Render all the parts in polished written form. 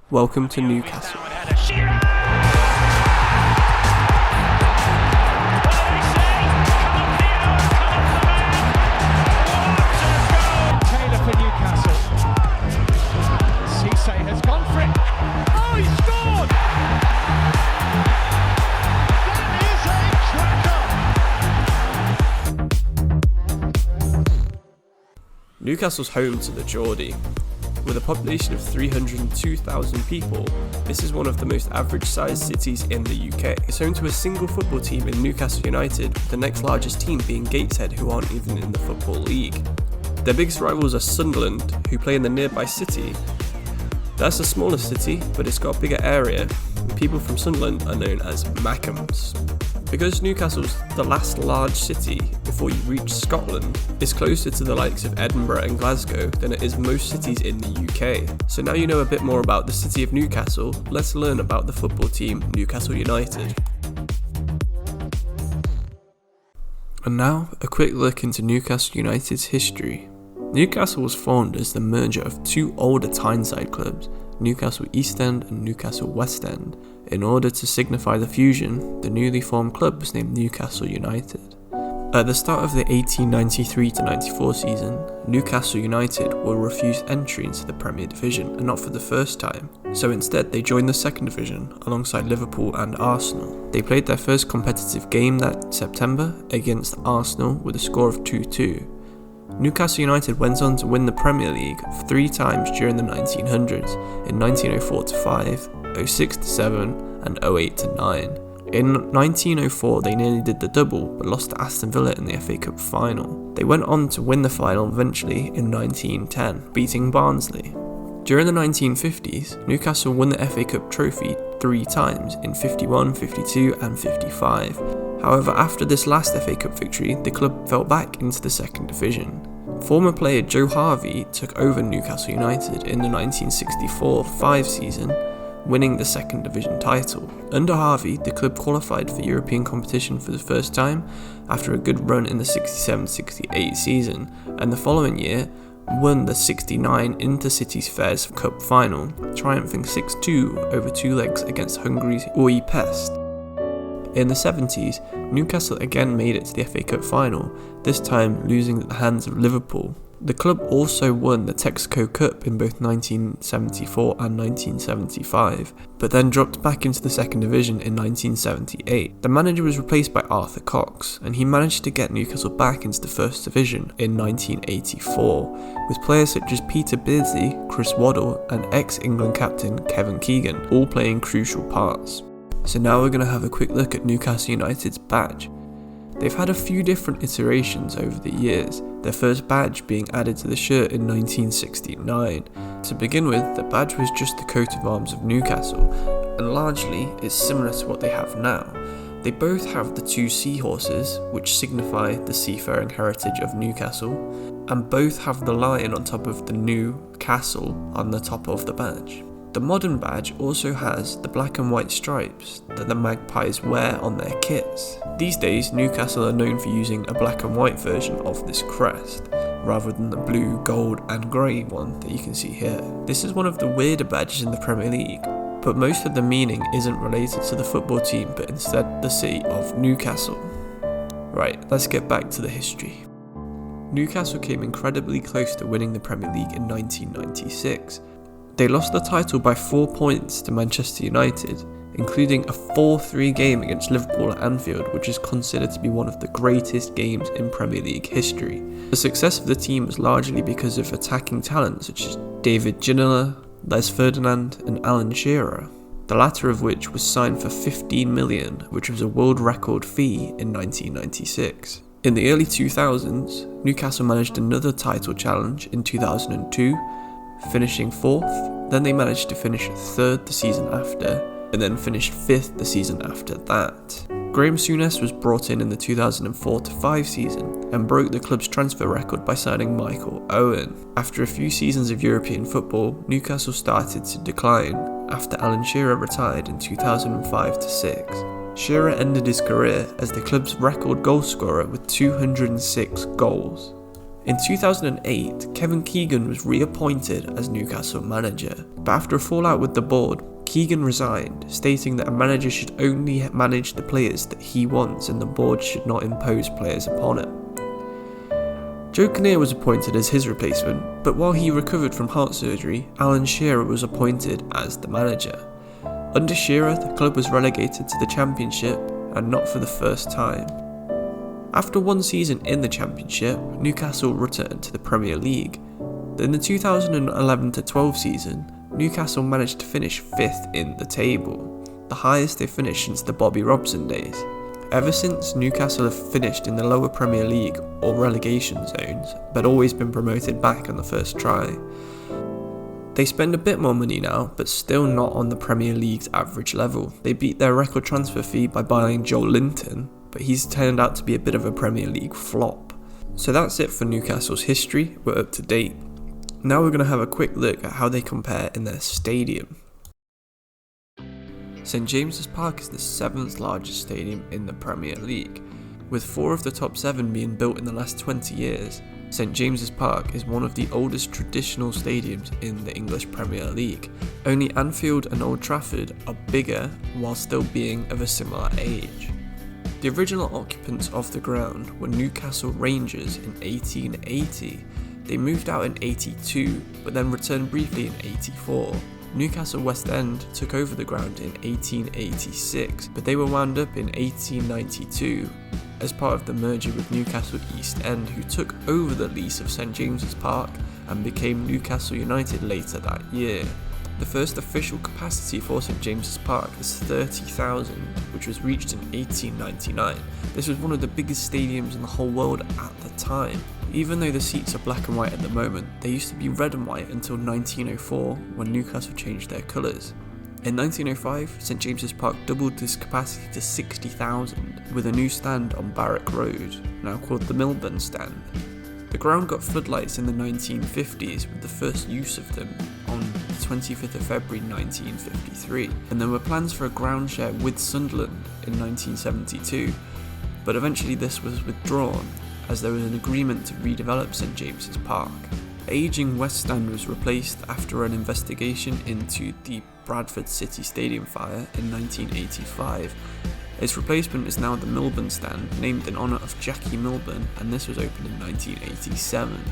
Welcome to Newcastle. Newcastle's home to the Geordie. With a population of 302,000 people, this is one of the most average-sized cities in the UK. It's home to a single football team in Newcastle United, with the next largest team being Gateshead, who aren't even in the Football League. Their biggest rivals are Sunderland, who play in the nearby City. That's a smaller city, but it's got a bigger area, and people from Sunderland are known as Mackhams. Because Newcastle's the last large city before you reach Scotland, it's closer to the likes of Edinburgh and Glasgow than it is most cities in the UK. So now you know a bit more about the city of Newcastle, let's learn about the football team Newcastle United. And now, a quick look into Newcastle United's history. Newcastle was formed as the merger of two older Tyneside clubs, Newcastle East End and Newcastle West End. In order to signify the fusion, the newly formed club was named Newcastle United. At the start of the 1893-94 season, Newcastle United were refused entry into the Premier Division, and not for the first time, so instead they joined the Second Division alongside Liverpool and Arsenal. They played their first competitive game that September against Arsenal with a score of 2-2. Newcastle United went on to win the Premier League 3 times during the 1900s, in 1904-5, 06-7 and 08-9. In 1904 they nearly did the double but lost to Aston Villa in the FA Cup final. They went on to win the final eventually in 1910, beating Barnsley. During the 1950s, Newcastle won the FA Cup trophy 3 times in 51, 52 and 55. However, after this last FA Cup victory, the club fell back into the Second Division. Former player Joe Harvey took over Newcastle United in the 1964-5 season, winning the Second Division title. Under Harvey, the club qualified for European competition for the first time after a good run in the 67-68 season, and the following year won the 69 Intercities Fairs Cup final, triumphing 6-2 over 2 legs against Hungary's Új Pest. In the 70s, Newcastle again made it to the FA Cup final, this time losing at the hands of Liverpool. The club also won the Texaco Cup in both 1974 and 1975, but then dropped back into the Second Division in 1978. The manager was replaced by Arthur Cox, and he managed to get Newcastle back into the First Division in 1984, with players such as Peter Beardsley, Chris Waddle and ex-England captain Kevin Keegan all playing crucial parts. So now we're going to have a quick look at Newcastle United's badge. They've had a few different iterations over the years, their first badge being added to the shirt in 1969. To begin with, the badge was just the coat of arms of Newcastle, and largely it's similar to what they have now. They both have the 2 seahorses, which signify the seafaring heritage of Newcastle, and both have the lion on top of the new castle on the top of the badge. The modern badge also has the black and white stripes that the Magpies wear on their kits. These days, Newcastle are known for using a black and white version of this crest, rather than the blue, gold and grey one that you can see here. This is one of the weirder badges in the Premier League, but most of the meaning isn't related to the football team but instead the city of Newcastle. Right, let's get back to the history. Newcastle came incredibly close to winning the Premier League in 1996. They lost the title by 4 points to Manchester United, including a 4-3 game against Liverpool at Anfield, which is considered to be one of the greatest games in Premier League history. The success of the team was largely because of attacking talent such as David Ginola, Les Ferdinand and Alan Shearer, the latter of which was signed for $15 million, which was a world record fee in 1996. In the early 2000s, Newcastle managed another title challenge in 2002, finishing 4th, then they managed to finish 3rd the season after, and then finished 5th the season after that. Graham Souness was brought in the 2004-5 season and broke the club's transfer record by signing Michael Owen. After a few seasons of European football, Newcastle started to decline after Alan Shearer retired in 2005-6. Shearer ended his career as the club's record goal scorer with 206 goals. In 2008, Kevin Keegan was reappointed as Newcastle manager, but after a fallout with the board, Keegan resigned, stating that a manager should only manage the players that he wants and the board should not impose players upon it. Joe Kinnear was appointed as his replacement, but while he recovered from heart surgery, Alan Shearer was appointed as the manager. Under Shearer, the club was relegated to the Championship, and not for the first time. After one season in the Championship, Newcastle returned to the Premier League. In the 2011-12 season, Newcastle managed to finish 5th in the table, the highest they finished since the Bobby Robson days. Ever since, Newcastle have finished in the lower Premier League or relegation zones, but always been promoted back on the first try. They spend a bit more money now, but still not on the Premier League's average level. They beat their record transfer fee by buying Joel Linton, but he's turned out to be a bit of a Premier League flop. So that's it for Newcastle's history. We're up to date. Now we're going to have a quick look at how they compare in their stadium. St James's Park is the 7th largest stadium in the Premier League. With 4 of the top 7 being built in the last 20 years, St James's Park is one of the oldest traditional stadiums in the English Premier League. Only Anfield and Old Trafford are bigger while still being of a similar age. The original occupants of the ground were Newcastle Rangers in 1880. They moved out in 82, but then returned briefly in 84. Newcastle West End took over the ground in 1886, but they were wound up in 1892 as part of the merger with Newcastle East End, who took over the lease of St James's Park and became Newcastle United later that year. The first official capacity for St James's Park is 30,000, which was reached in 1899. This was one of the biggest stadiums in the whole world at the time. Even though the seats are black and white at the moment, they used to be red and white until 1904 when Newcastle changed their colours. In 1905, St James's Park doubled this capacity to 60,000 with a new stand on Barrack Road, now called the Milburn Stand. The ground got floodlights in the 1950s with the first use of them on the 25th of February 1953, and there were plans for a ground share with Sunderland in 1972, but eventually this was withdrawn as there was an agreement to redevelop St James's Park. The ageing West Stand was replaced after an investigation into the Bradford City Stadium fire in 1985. Its replacement is now the Milburn Stand, named in honour of Jackie Milburn, and this was opened in 1987.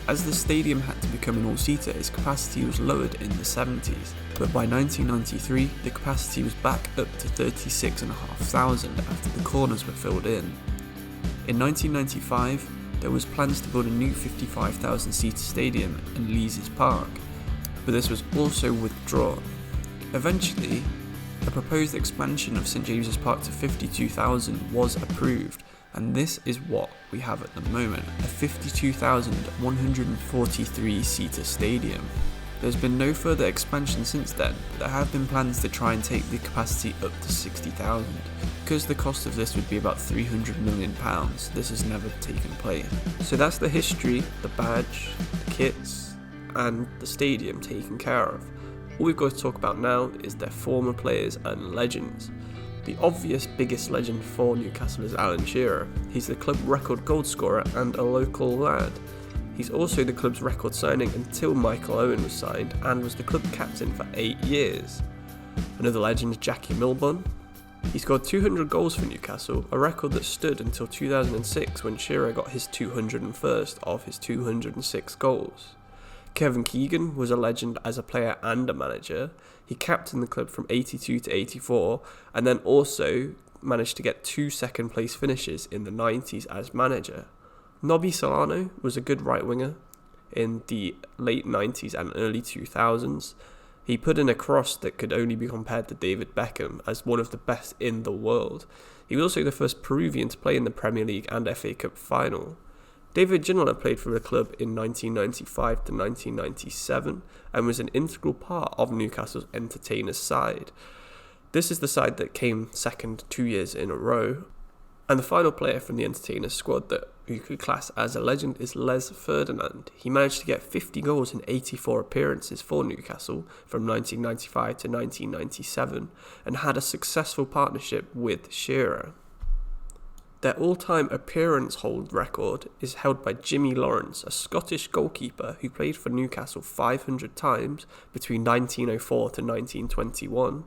As the stadium had to become an all-seater, its capacity was lowered in the 70s, but by 1993 the capacity was back up to 36,500 after the corners were filled in. In 1995, there was plans to build a new 55,000-seater stadium in Leazes Park, but this was also withdrawn. Eventually, a proposed expansion of St James's Park to 52,000 was approved, and this is what we have at the moment, a 52,143-seater stadium. There's been no further expansion since then, but there have been plans to try and take the capacity up to 60,000. Because the cost of this would be about £300 million, this has never taken place. So that's the history, the badge, the kits, and the stadium taken care of. All we've got to talk about now is their former players and legends. The obvious biggest legend for Newcastle is Alan Shearer. He's the club record goal scorer and a local lad. He's also the club's record signing until Michael Owen was signed and was the club captain for 8 years. Another legend is Jackie Milburn. He scored 200 goals for Newcastle, a record that stood until 2006 when Shearer got his 201st of his 206 goals. Kevin Keegan was a legend as a player and a manager. He captained the club from 82 to 84 and then also managed to get 2 second place finishes in the 90s as manager. Nobby Solano was a good right winger in the late 90s and early 2000s. He put in a cross that could only be compared to David Beckham as one of the best in the world. He was also the first Peruvian to play in the Premier League and FA Cup final. David Ginola played for the club in 1995 to 1997 and was an integral part of Newcastle's entertainers side. This is the side that came second 2 years in a row. And the final player from the entertainers squad that you could class as a legend is Les Ferdinand. He managed to get 50 goals in 84 appearances for Newcastle from 1995 to 1997 and had a successful partnership with Shearer. Their all-time appearance hold record is held by Jimmy Lawrence, a Scottish goalkeeper who played for Newcastle 500 times between 1904 to 1921.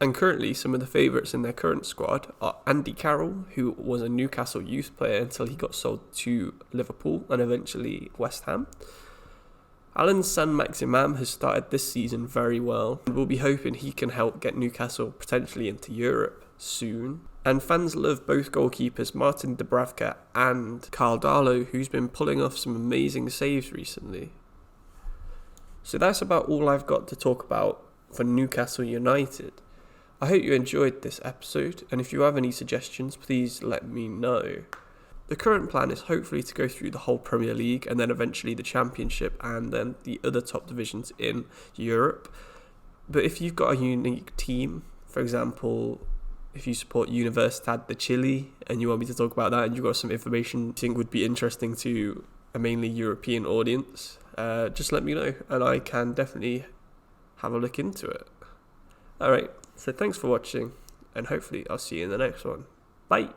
And currently, some of the favourites in their current squad are Andy Carroll, who was a Newcastle youth player until he got sold to Liverpool and eventually West Ham. Alan Saint-Maximin has started this season very well, and we'll be hoping he can help get Newcastle potentially into Europe soon. And fans love both goalkeepers, Martin Dubravka and Carl Darlow, who's been pulling off some amazing saves recently. So that's about all I've got to talk about for Newcastle United. I hope you enjoyed this episode, and if you have any suggestions, please let me know. The current plan is hopefully to go through the whole Premier League and then eventually the Championship and then the other top divisions in Europe. But if you've got a unique team, for example, if you support Universidad de Chile and you want me to talk about that and you've got some information you think would be interesting to a mainly European audience, just let me know and I can definitely have a look into it. Alright, so thanks for watching and hopefully I'll see you in the next one. Bye!